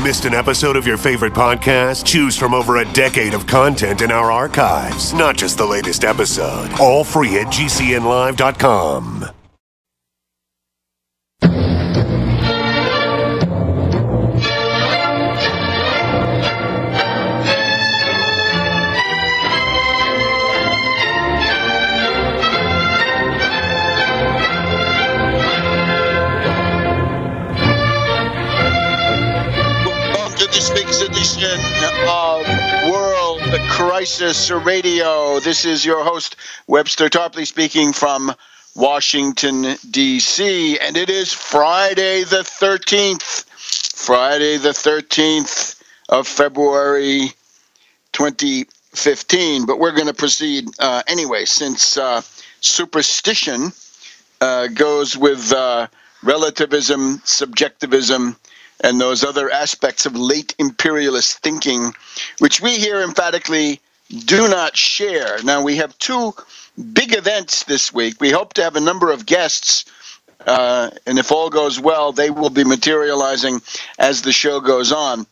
Missed an episode of your favorite podcast? Choose from over a decade of content in our archives, not just the latest episode. All free at GCNlive.com. This week's edition of World Crisis Radio. This is your host, Webster Tarpley, speaking from Washington, D.C., and it is Friday the 13th. Friday the 13th of February 2015. But we're going to proceed anyway, since superstition goes with relativism, subjectivism, and those other aspects of late imperialist thinking, which we here emphatically do not share. Now, we have two big events this week. We hope to have a number of guests, and if all goes well, they will be materializing as the show goes on.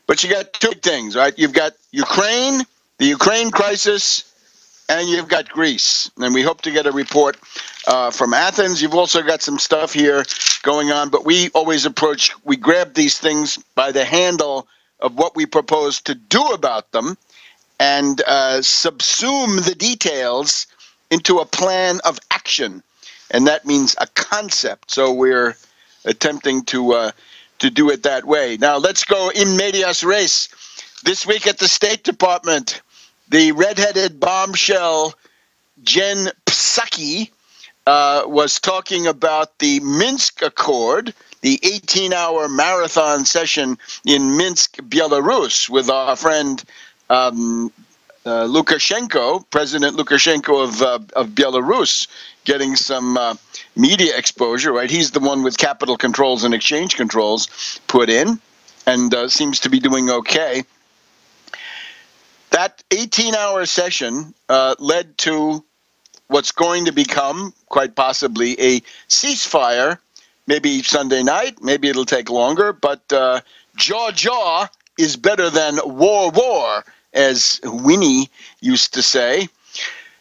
But you got two things, right? You've got Ukraine, the Ukraine crisis, and you've got Greece. And we hope to get a report from Athens. You've also got some stuff here going on, but we always we grab these things by the handle of what we propose to do about them and subsume the details into a plan of action. And that means a concept. So we're attempting to do it that way. Now let's go in medias res. This week at the State Department, the redheaded bombshell Jen Psaki was talking about the Minsk Accord, the 18-hour marathon session in Minsk, Belarus, with our friend Lukashenko, President Lukashenko of Belarus, getting some media exposure, right? He's the one with capital controls and exchange controls put in, and seems to be doing okay. That 18-hour session led to what's going to become, quite possibly, a ceasefire, maybe Sunday night, maybe it'll take longer, but jaw is better than war, as Winnie used to say.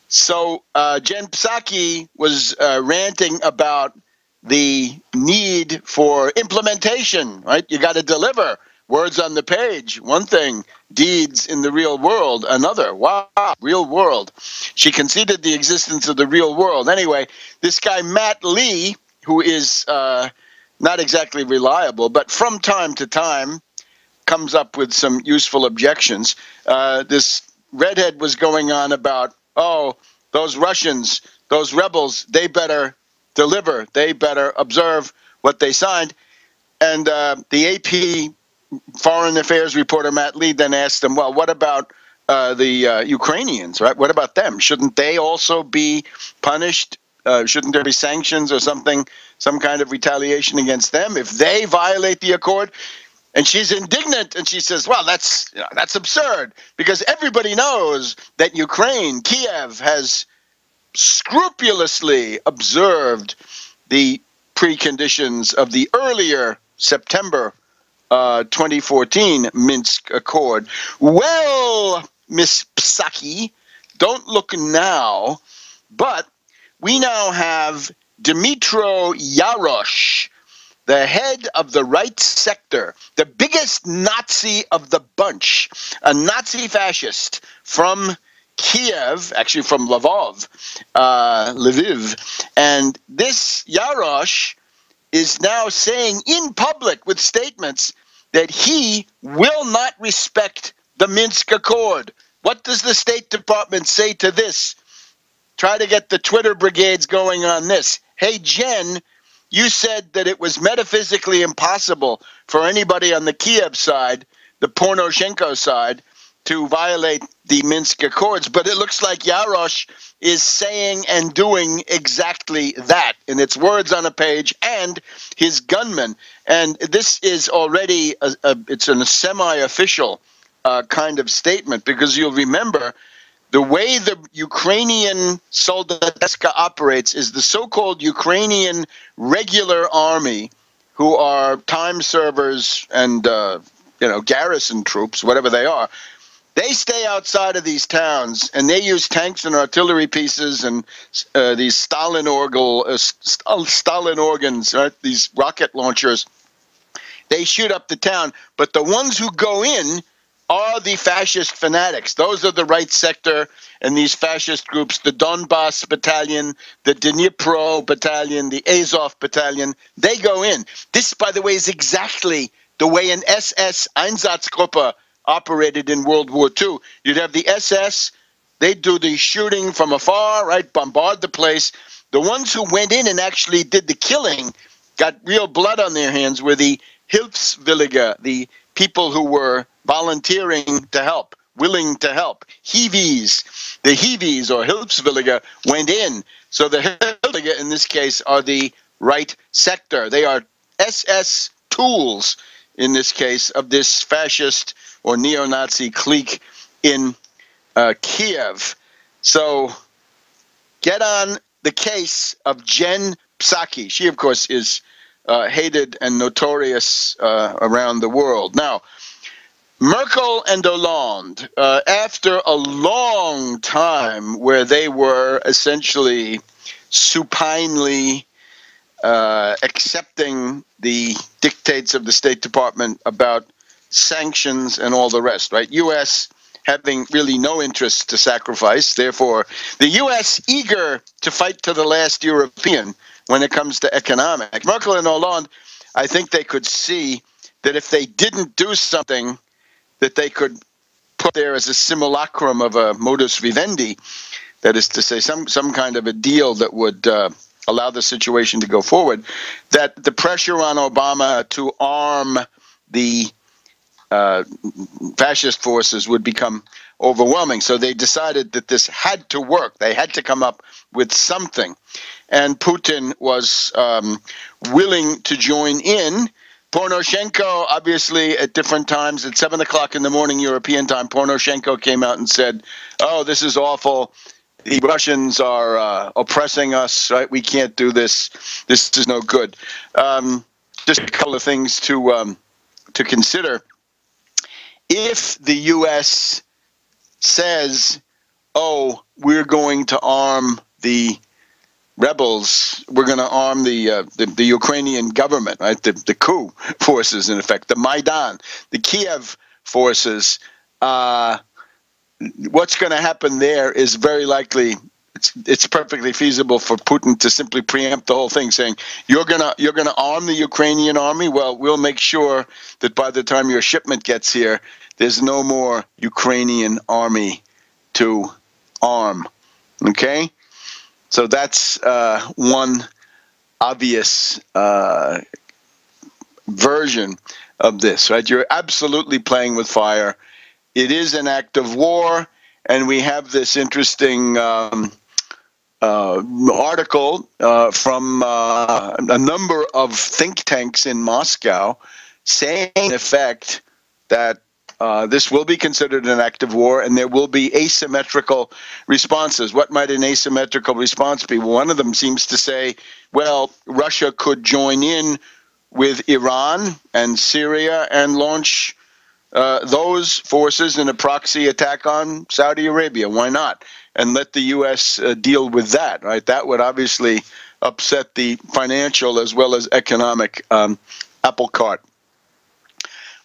So Jen Psaki was ranting about the need for implementation, right? You got to deliver. Words on the page, one thing. Deeds in the real world, another. Wow, real world. She conceded the existence of the real world. Anyway, this guy Matt Lee, who is not exactly reliable, but from time to time comes up with some useful objections. This redhead was going on about, those Russians, those rebels, they better deliver. They better observe what they signed. And the AP Foreign Affairs reporter Matt Lee then asked him, well, what about the Ukrainians, right? What about them? Shouldn't they also be punished? Shouldn't there be sanctions or something, some kind of retaliation against them if they violate the accord? And she's indignant, and she says, well, that's absurd, because everybody knows that Ukraine, Kiev, has scrupulously observed the preconditions of the earlier September 2014 Minsk Accord. Well, Miss Psaki, don't look now, but we now have Dmytro Yarosh, the head of the right sector, the biggest Nazi of the bunch, a Nazi fascist from Kiev, actually from Lviv, and this Yarosh is now saying in public with statements that he will not respect the Minsk Accord. What does the State Department say to this? Try to get the Twitter brigades going on this. Hey, Jen, you said that it was metaphysically impossible for anybody on the Kiev side, the Poroshenko side, to violate the Minsk Accords, but it looks like Yarosh is saying and doing exactly that, and it's words on a page and his gunmen. And this is already it's a semi-official kind of statement, because you'll remember the way the Ukrainian Soldateska operates is the so-called Ukrainian regular army, who are time servers and garrison troops, whatever they are. They stay outside of these towns, and they use tanks and artillery pieces and these Stalin organs, right? These rocket launchers. They shoot up the town, but the ones who go in are the fascist fanatics. Those are the right sector and these fascist groups, the Donbass Battalion, the Dnipro Battalion, the Azov Battalion. They go in. This, by the way, is exactly the way an SS Einsatzgruppe operated in World War II. You'd have the SS, they'd do the shooting from afar, right, bombard the place. The ones who went in and actually did the killing, got real blood on their hands, were the Hilfswillige, the people who were volunteering to help, willing to help. Hiwis, the Hiwis or Hilfswillige went in. So the Hilfswillige in this case are the right sector. They are SS tools in this case of this fascist or neo-Nazi clique in Kiev. So get on the case of Jen Psaki. She, of course, is hated and notorious around the world. Now, Merkel and Hollande, after a long time where they were essentially supinely accepting the dictates of the State Department about sanctions and all the rest, right? U.S. having really no interest to sacrifice. Therefore, the U.S. eager to fight to the last European when it comes to economic. Merkel and Hollande, I think they could see that if they didn't do something that they could put there as a simulacrum of a modus vivendi, that is to say some kind of a deal that would allow the situation to go forward, that the pressure on Obama to arm the fascist forces would become overwhelming. So they decided that this had to work. They had to come up with something. And Putin was willing to join in. Poroshenko, obviously, at different times, at 7 o'clock in the morning European time, Poroshenko came out and said, oh, this is awful. The Russians are oppressing us, right? We can't do this. This is no good. Just a couple of things to consider. If the U.S. says, oh, we're going to arm the rebels, we're going to arm the Ukrainian government, right? The coup forces, in effect, the Maidan, the Kiev forces. What's going to happen there is very likely. It's perfectly feasible for Putin to simply preempt the whole thing, saying you're gonna arm the Ukrainian army. Well, we'll make sure that by the time your shipment gets here, there's no more Ukrainian army to arm. Okay. So that's one obvious version of this, right? You're absolutely playing with fire. It is an act of war, and we have this interesting article from a number of think tanks in Moscow saying, in effect, that this will be considered an act of war, and there will be asymmetrical responses. What might an asymmetrical response be? Well, one of them seems to say, well, Russia could join in with Iran and Syria and launch those forces in a proxy attack on Saudi Arabia. Why not? And let the U.S. Deal with that, right? That would obviously upset the financial as well as economic apple cart.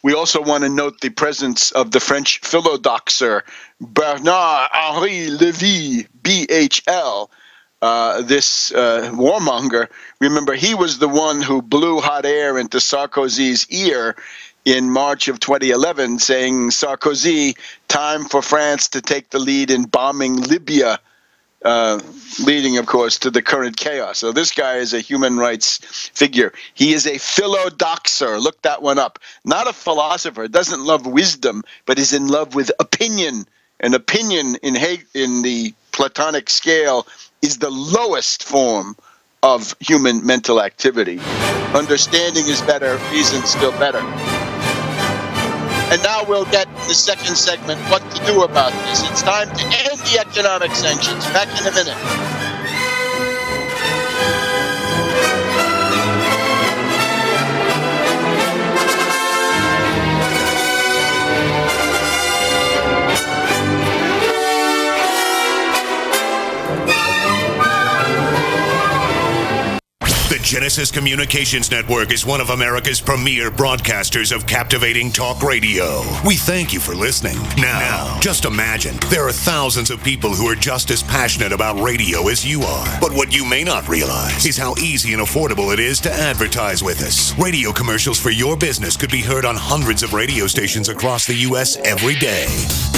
We also want to note the presence of the French philodoxer Bernard-Henri Lévy, BHL, this warmonger. Remember, he was the one who blew hot air into Sarkozy's ear in March of 2011, saying, Sarkozy, time for France to take the lead in bombing Libya, leading, of course, to the current chaos. So this guy is a human rights figure. He is a philodoxer. Look that one up. Not a philosopher. Doesn't love wisdom, but is in love with opinion. And opinion in the Platonic scale is the lowest form of human mental activity. Understanding is better. Reason still better. And now we'll get the second segment, what to do about this. It's time to end the economic sanctions. Back in a minute. Genesis Communications Network is one of America's premier broadcasters of captivating talk radio. We thank you for listening. Now, just imagine, there are thousands of people who are just as passionate about radio as you are. But what you may not realize is how easy and affordable it is to advertise with us. Radio commercials for your business could be heard on hundreds of radio stations across the U.S. every day.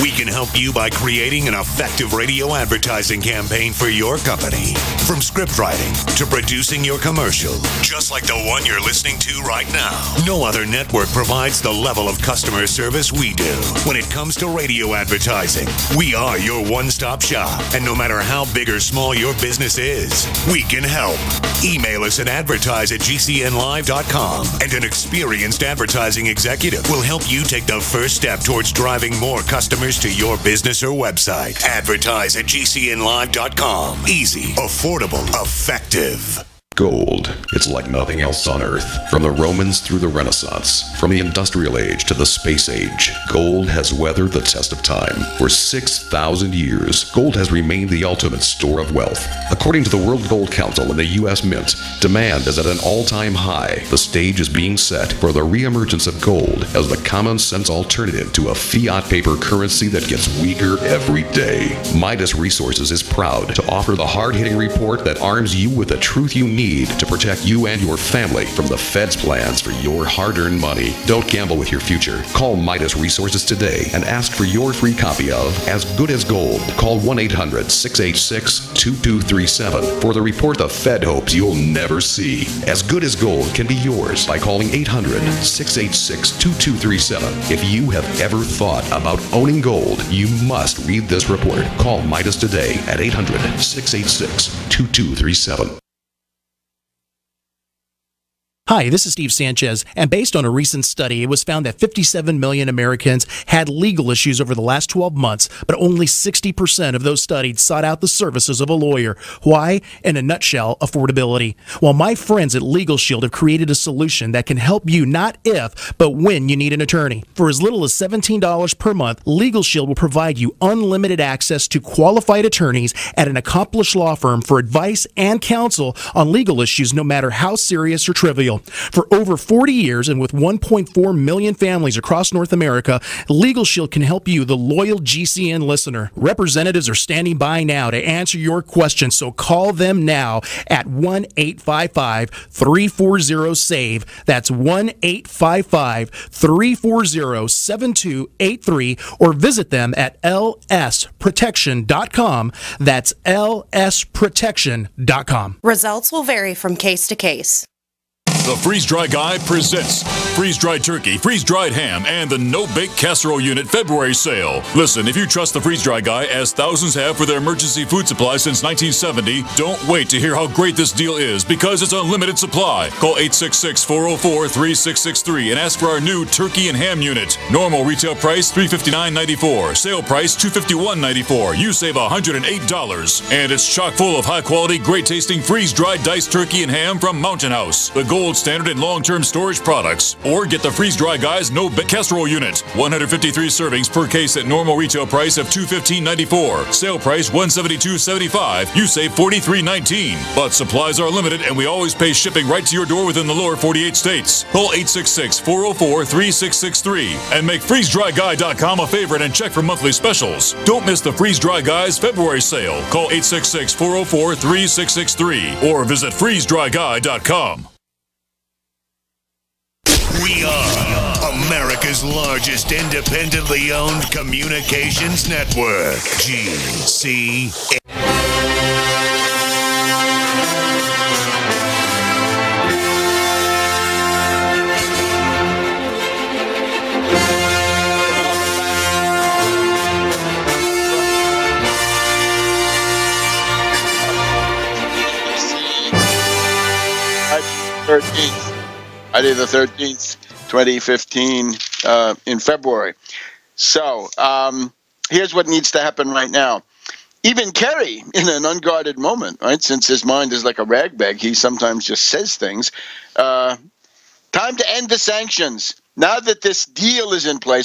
We can help you by creating an effective radio advertising campaign for your company. From script writing to producing your commercial, just like the one you're listening to right now. No other network provides the level of customer service we do. When it comes to radio advertising, we are your one-stop shop. And no matter how big or small your business is, we can help. Email us at advertise@gcnlive.com, and an experienced advertising executive will help you take the first step towards driving more customers to your business or website. Advertise@gcnlive.com. Easy, affordable, effective. Gold. It's like nothing else on Earth. From the Romans through the Renaissance, from the Industrial Age to the Space Age, gold has weathered the test of time. For 6,000 years, gold has remained the ultimate store of wealth. According to the World Gold Council and the U.S. Mint, demand is at an all-time high. The stage is being set for the reemergence of gold as the common-sense alternative to a fiat paper currency that gets weaker every day. Midas Resources is proud to offer the hard-hitting report that arms you with the truth you need to protect you and your family from the Fed's plans for your hard-earned money. Don't gamble with your future. Call Midas Resources today and ask for your free copy of As Good as Gold. Call 1-800-686-2237 for the report the Fed hopes you'll never see. As Good as Gold can be yours by calling 800-686-2237. If you have ever thought about owning gold, you must read this report. Call Midas today at 800-686-2237. Hi, this is Steve Sanchez, and based on a recent study, it was found that 57 million Americans had legal issues over the last 12 months, but only 60% of those studied sought out the services of a lawyer. Why? In a nutshell, affordability. Well, my friends at Legal Shield have created a solution that can help you not if, but when you need an attorney. For as little as $17 per month, Legal Shield will provide you unlimited access to qualified attorneys at an accomplished law firm for advice and counsel on legal issues, no matter how serious or trivial. For over 40 years and with 1.4 million families across North America, Legal Shield can help you, the loyal GCN listener. Representatives are standing by now to answer your questions, so call them now at 1-855-340-SAVE. That's 1-855-340-7283, or visit them at lsprotection.com. That's lsprotection.com. Results will vary from case to case. The Freeze Dry Guy presents freeze-dried turkey, freeze-dried ham, and the no-bake casserole unit February sale. Listen, if you trust the Freeze Dry Guy, as thousands have for their emergency food supply since 1970, don't wait to hear how great this deal is, because it's unlimited supply. Call 866-404-3663 and ask for our new turkey and ham unit. Normal retail price $359.94. Sale price $251.94. You save $108. And it's chock full of high-quality, great-tasting freeze-dried diced turkey and ham from Mountain House, the gold standard in long-term storage products. Or get the Freeze Dry Guy's no-bake casserole unit. 153 servings per case at normal retail price of $215.94. Sale price $172.75. You save $43.19. But supplies are limited, and we always pay shipping right to your door within the lower 48 states. Call 866-404-3663 and make FreezeDryGuy.com a favorite and check for monthly specials. Don't miss the Freeze Dry Guy's February sale. Call 866-404-3663 or visit FreezeDryGuy.com. We are America's largest independently owned communications network, GCN. Friday the 13th, 2015, in February. So here's what needs to happen right now. Even Kerry, in an unguarded moment, right, since his mind is like a rag bag, he sometimes just says things. Time to end the sanctions. Now that this deal is in place,